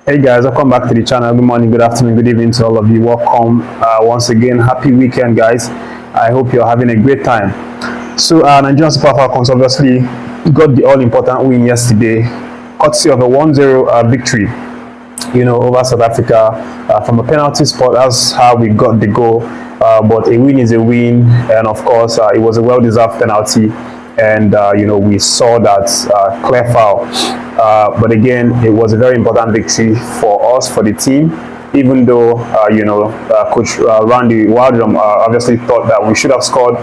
Hey guys, welcome back to the channel. Good morning, good afternoon, good evening to all of you. Welcome once again. Happy weekend, guys. I hope you're having a great time. So Nigerian Super Falcons obviously got the all-important win yesterday, courtesy of a 1-0 victory, over South Africa from a penalty spot. That's how we got the goal. But a win is a win, and of course, it was a well-deserved penalty. And we saw that clear foul. But again, it was a very important victory for us, for the team. Even though Coach Waldrum obviously thought that we should have scored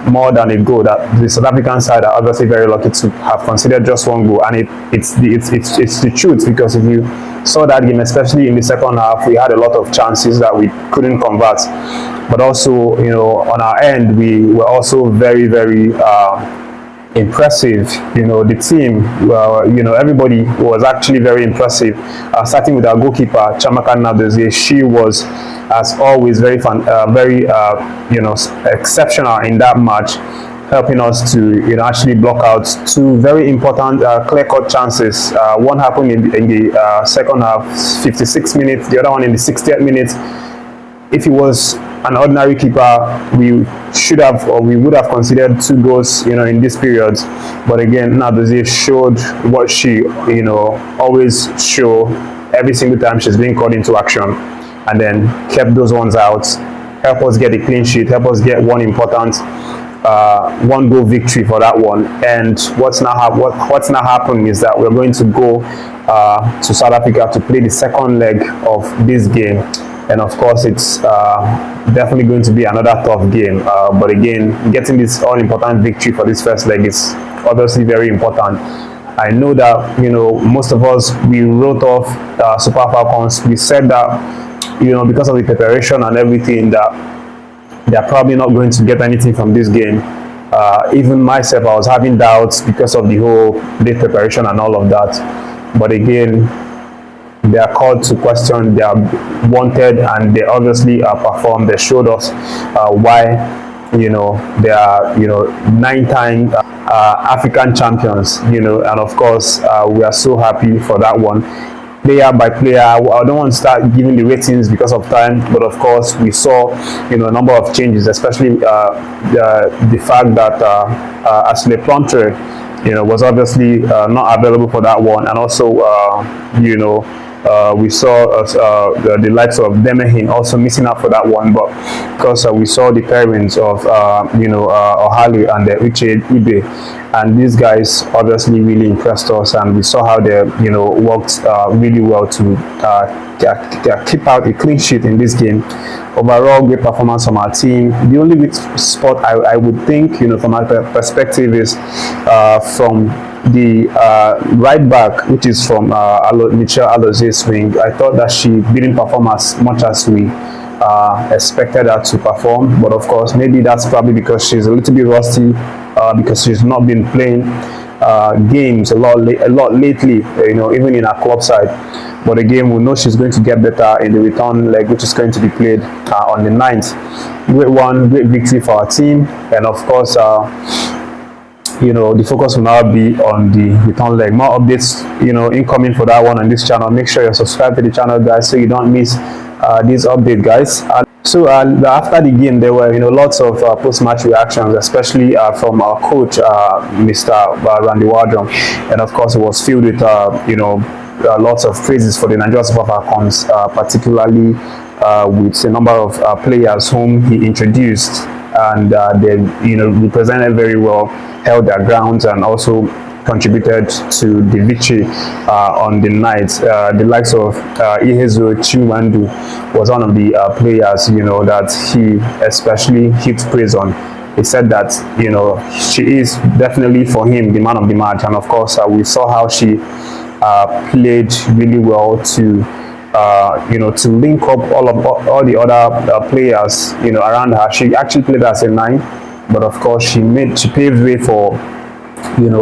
more than a goal. That the South African side are obviously very lucky to have conceded just one goal, and it's the truth, because if you saw that game, especially in the second half, we had a lot of chances that we couldn't convert. But also, on our end, we were also very, very impressive. The team, everybody was actually very impressive, starting with our goalkeeper Tella WC. She was, as always, very exceptional in that match, helping us to actually block out two very important clear-cut chances. One happened in the second half, 56 minutes, the other one in the 60th minute. If it was an ordinary keeper, we should have, or we would have considered two goals, in this period. But again, Nadozie showed what she, always show every single time she's being called into action, and then kept those ones out, help us get a clean sheet, help us get one important one goal victory for that one. And what's now happening is that we're going to go to South Africa to play the second leg of this game. And of course, it's definitely going to be another tough game. But again, getting this all-important victory for this first leg is obviously very important. I know that, most of us, we wrote off Super Falcons. We said that, because of the preparation and everything, that they're probably not going to get anything from this game. Even myself, I was having doubts because of the whole day preparation and all of that. But again, they are called to question, they are wanted, and they obviously performed. They showed us why they are 9-time African champions, and of course we are so happy for that one. Player by player, I don't want to start giving the ratings because of time, but of course we saw a number of changes, especially the fact that Ashley Plumtree was obviously not available for that one, and also we saw the likes of Demehin also missing out for that one. But because we saw the pairings of Ohali and Uche Ibe, and these guys obviously really impressed us, and we saw how they worked really well to keep out a clean sheet in this game. Overall, great performance from our team. The only weak spot I would think, from our perspective, is from the right back, which is from Michelle Aloze's swing. I thought that she didn't perform as much as we expected her to perform, but of course maybe that's probably because she's a little bit rusty, because she's not been playing games a lot lately, even in our club side. But again, we know she's going to get better in the return leg, which is going to be played on the 9th. Great victory for our team, and of course the focus will now be on the return leg. More updates incoming for that one on this channel. Make sure you're subscribed to the channel, guys, so you don't miss this update, guys. So after the game, there were lots of post-match reactions, especially from our coach, Mr. Waldrum, and of course it was filled with lots of praises for the Nigerian Super Falcons, particularly with a number of players whom he introduced, and they represented very well, held their grounds, and also contributed to the victory on the night. The likes of Ihezu Chinwandu was one of the players that he especially heaped praise on. He said that she is definitely for him the man of the match, and of course we saw how she played really well to to link up all the other players around her. She actually played as a 9, but of course she paved way for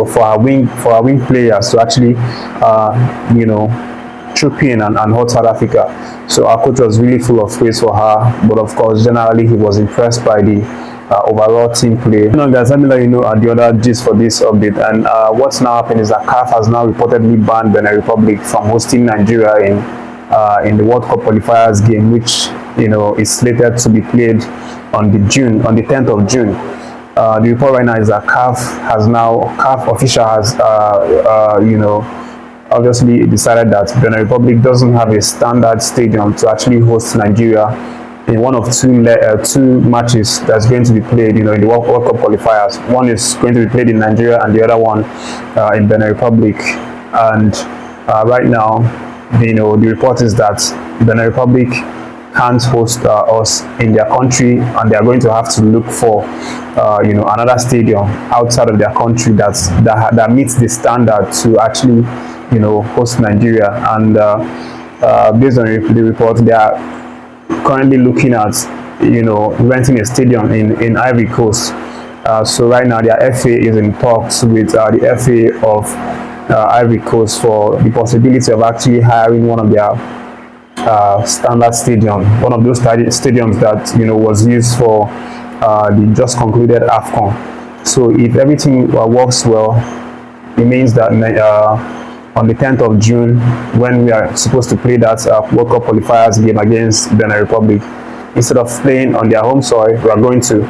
for our wing players to actually troop in and hold South Africa. So our coach was really full of praise for her, but of course generally he was impressed by the overall team play. You know, guys, let me let you know the other gist for this update. And what's now happened is that CAF has now reportedly banned Benin Republic from hosting Nigeria in the World Cup qualifiers game, which, you know, is slated to be played on the 10th of June. The report right now is that CAF official has you know, obviously decided that Benin Republic doesn't have a standard stadium to actually host Nigeria in one of two matches that's going to be played, you know, in the World Cup qualifiers. One is going to be played in Nigeria and the other one in Benin Republic. And right now, you know, the report is that Benin Republic can't host us in their country, and they are going to have to look for you know, another stadium outside of their country that meets the standard to actually, you know, host Nigeria. And based on the report, they are currently looking at, you know, renting a stadium in Ivory Coast. So right now their FA is in talks with the FA of Ivory Coast for the possibility of actually hiring one of their standard stadium, one of those stadiums that, you know, was used for the just concluded AFCON. So if everything works well, it means that on the 10th of June, when we are supposed to play that World Cup qualifiers game against Benin Republic, instead of playing on their home soil, we are going to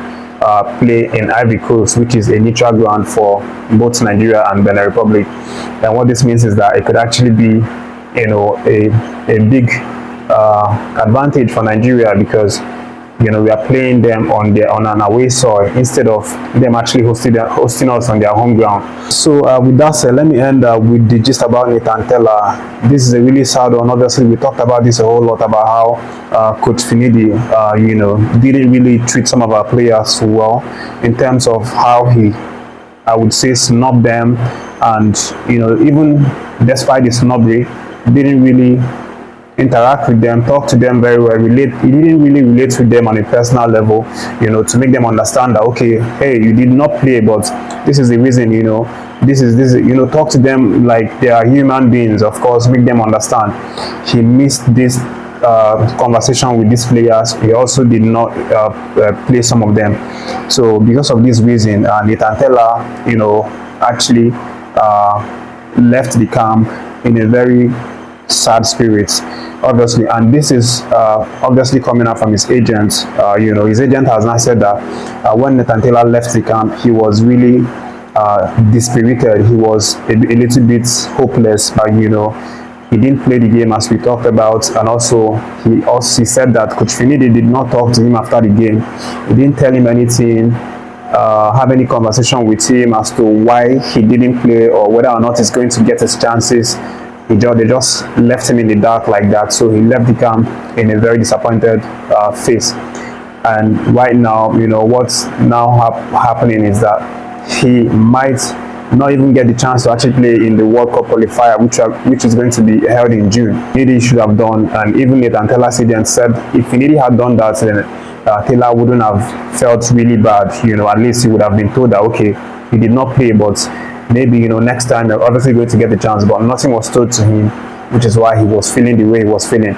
play in Ivory Coast, which is a neutral ground for both Nigeria and Benin Republic. And what this means is that it could actually be, you know, a big advantage for Nigeria, because, you know, we are playing them on an away soil instead of them actually hosting us on their home ground. So with that said, let me end with the gist about Tella. This is a really sad one. Obviously, we talked about this a whole lot, about how Coach Finidi, you know, didn't really treat some of our players well in terms of how he, I would say, snubbed them, and, you know, even despite the snobbery, didn't really interact with them, talk to them very well, he didn't really relate with them on a personal level, you know, to make them understand that, okay, hey, you did not play, but this is the reason, you know, this is, you know, talk to them like they are human beings, of course, make them understand. He missed this conversation with these players. He also did not play some of them. So because of this reason, Tella, you know, actually left the camp in a very sad spirit, obviously. And this is obviously coming out from his agent. You know, his agent has now said that when Tella left the camp, he was really dispirited. He was a little bit hopeless, but, you know, he didn't play the game as we talked about. And also he said that Coach Finidi did not talk to him after the game. He didn't tell him anything, have any conversation with him as to why he didn't play or whether or not he's going to get his chances. They just left him in the dark like that. So he left the camp in a very disappointed face. And right now, you know, what's now happening is that he might not even get the chance to actually play in the World Cup qualifier, which is going to be held in June. Finidi should have done, and even Tella's agent said if Finidi had done that, then Tella wouldn't have felt really bad. You know, at least he would have been told that, okay, he did not play, but maybe, you know, next time you're obviously going to get the chance. But nothing was told to him, which is why he was feeling the way he was feeling.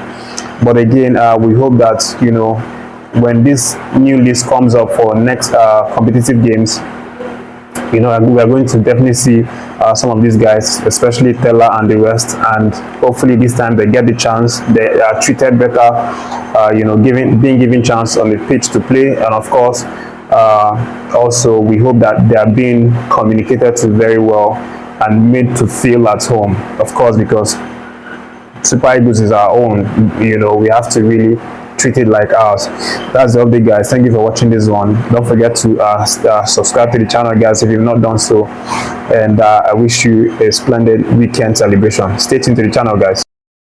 But again, we hope that, you know, when this new list comes up for next competitive games, you know, we are going to definitely see some of these guys, especially Tella and the rest, and hopefully this time they get the chance, they are treated better, you know, being given chance on the pitch to play. And of course, also we hope that they are being communicated to very well and made to feel at home, of course, because Super Eagles is our own. You know, we have to really treat it like ours. That's the update, guys. Thank you for watching this one. Don't forget to subscribe to the channel, guys, if you've not done so. And I wish you a splendid weekend celebration. Stay tuned to the channel, guys.